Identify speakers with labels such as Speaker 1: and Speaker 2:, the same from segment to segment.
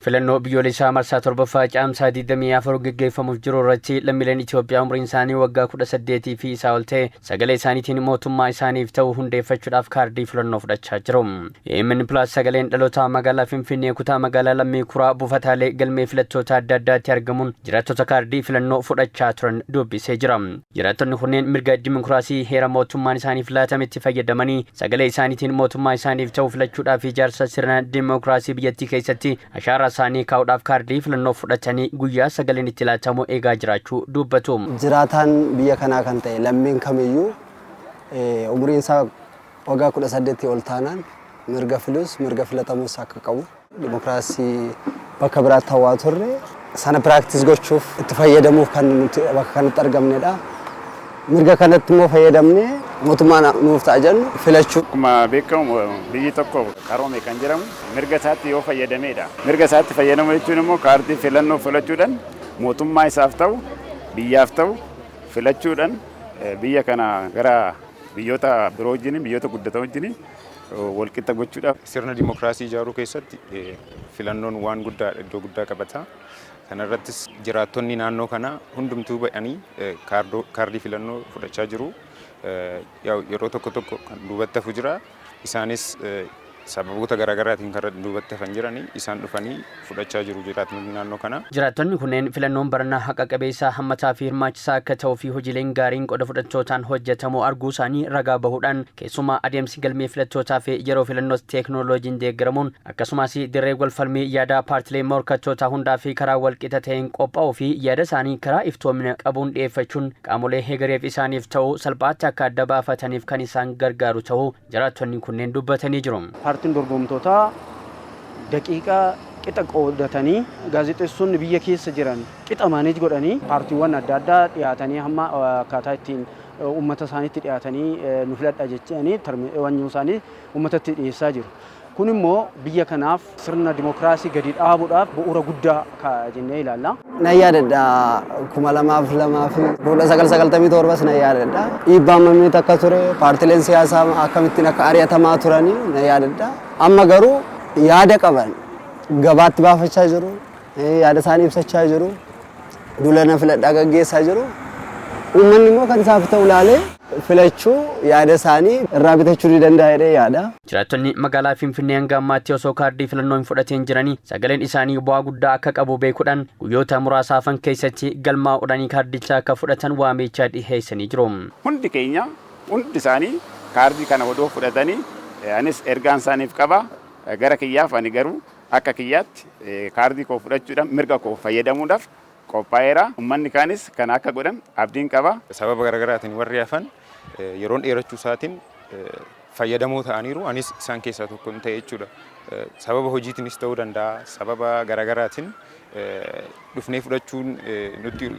Speaker 1: Filannoo biyyoolessaa marsaa torbaffaa caamsaa 24 gaggeeffamuuf jiru irratti lammiileen Itoophiyaa umriin isaanii waggaa 18 fi isaa ol ta'e sagalee isaaniitiin mootummaa isaaniif ta'u hundeeffachuudhaaf kaardii filannoo fudhachaa jiru. EMN+ sagaleen dhaloota magaalaa Finfinnee kutaa magaalaa Lammii Kuraa buufataalee galmee filattoota adda addaatti argamuun jiraattota kaardii filannoo fudhachaa turan dubbisee jira. Jiraattonni kunneen mirga dimokiraasii heera mootummaan isaaniif laatametti fayyadamanii sagalee isaaniitiin mootummaa isaaniif ta'u filachuudhaaf ijaarsa sirna dimokiraasii biyyattii keessatti ashaara isaanii kaa'uudhaaf kaardii filannoo fudhatanii guyyaa sagaleen itti laatamu eegaa jiraachuu dubbatu.
Speaker 2: Jiraataan biyya kanaa kan ta'e lammiin kamiyyuu umriin isaa waggaa 18 ol taanaan mirga filus mirga filatamus akka qabu dimokiraasii bakka biraatti hawaa turre sana practice gochuuf itti fayyadamuuf kan nuti bakka kanatti argamnedha. Mirga kanatti immoo fayyadamnee mootummaan nuuf ta'a jennu filachuu.
Speaker 3: Akkuma beekamu biyyi tokko qaroome kan jedhamu mirga isaatti yoo fayyadamedha. Mirga isaatti fayyadamu jechuun immoo kaardii filannoo filachuudhaan mootummaa isaaf ta'u biyyaaf ta'u filachuudhaan biyya kana gara biyyoota biroo wajjin biyyoota guddatoo wajjin walqixa gochuudhaaf
Speaker 4: sirna dimokiraasii ijaaruu keessatti filannoon waan guddaa iddoo guddaa qabata. Kanarrattis jiraattonni naannoo kana hundumtuu ba'anii kaardii filannoo fudhachaa jiru. Yeroo tokko kan duubatti hafu jira. Isaanis sababoota garaagaraatiin kan duubatti hafan jiranii isaan dhufanii fudhachaa jiru jiraattonni naannoo kana.
Speaker 1: Jiraattonni kunneen filannoon baranaa haqa qabeessaa hammataa fi hirmaachisaa akka ta'uu fi hojiileen gaariin qooda fudhattootaan hojjetamu arguu isaanii ragaa bahuudhaan keessumaa adeemsi galmee filattootaa fi yeroo filannoos teeknooloojiin deeggaramuun akkasumas dirree walfalmii yaada paartilee morkattootaa hundaa fi karaa walqixa ta'een qophaa'uu fi yaada isaanii karaa iftoomina qabuun dhiyeeffachuun qaamolee heegareef isaaniif ta'u salphaatti akka adda baafataniif kan isaan gargaaru ta'uu jiraattonni kunneen dubbatanii jiru.
Speaker 5: Paartiin dorgomtoota daqiiqaa qixa qoodatanii gaazexeessonni biyya keessa jiran qixa maaneej godhanii paartiiwwan adda addaa dhiyaatanii hamma akkaataa ittiin uummata isaaniitti dhiyaatanii nu filadha jechanii tarmeewwan isaanii uummatatti dhiyeessaa jiru. Kun immoo biyya kanaaf sirna dimokiraasii gadi dhaabuudhaaf bu'uura guddaa jennee ilaalla.
Speaker 2: Na yaadadha 2002 fi 1997 na yaadadha. Dhiibbaan mammii takka ture paartileen siyaasaa akkamittiin akka ari'atamaa turanii na yaadadha. Amma garuu yaada qaban gabaatti baafachaa jiru, yaada isaanii ibsachaa jiru, duula filadhaa gaggeessaa jiru. Uummanni immoo kan isaaf ta'u ilaalee filachuu yaada isaanii irraa bitachuu ni danda'edha yaada.
Speaker 1: Jiraattonni magaalaa Finfinnee hanga ammaatti osoo kaardii filannoo hin fudhatiin jiranii sagaleen isaanii bu'aa guddaa akka qabu beekuudhaan guyyoota muraasaafan keessatti galmaa'uudhaan kaardicha akka fudhatan waamicha dhiheessanii jiru.
Speaker 3: Hundi keenya hundi isaanii kaardii kana odoo fudhatanii anis ergaan isaaniif qaba gara kiyyaaf ani garuu akka kiyyaatti kaardii koo fudhachuudhaan mirga koo fayyadamuudhaaf qophaa'eera. Uummanni kaanis kan akka godhan abdiin qaba.
Speaker 4: Sababa garaagaraatiin warri hafan yeroon dheerachuu isaatiin fayyadamoo ta'aniiru. Anis isaan keessaa tokko ta'e jechuudha. Sababa hojiitiinis ta'uu danda'a. Sababa garaagaraatiin dhufnee fudhachuun nutti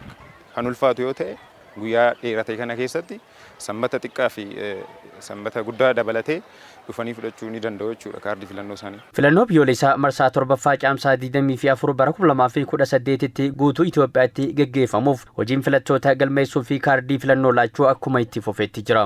Speaker 4: kan ulfaatu yoo ta'e guyyaa dheeratee kana keessatti sanbata xiqqaa fi sanbata guddaa dabalatee dhufanii fudhachuu ni danda'u jechuudha kaardii filannoo isaanii.
Speaker 1: Filannoo biyyoolessaa marsaa torbaffaa caamsaa 24 bara 2018tti guutuu Itoophiyaatti gaggeeffamuuf hojiin filattoota galmeessuu fi kaardii filannoo laachuu akkuma itti fufetti jira.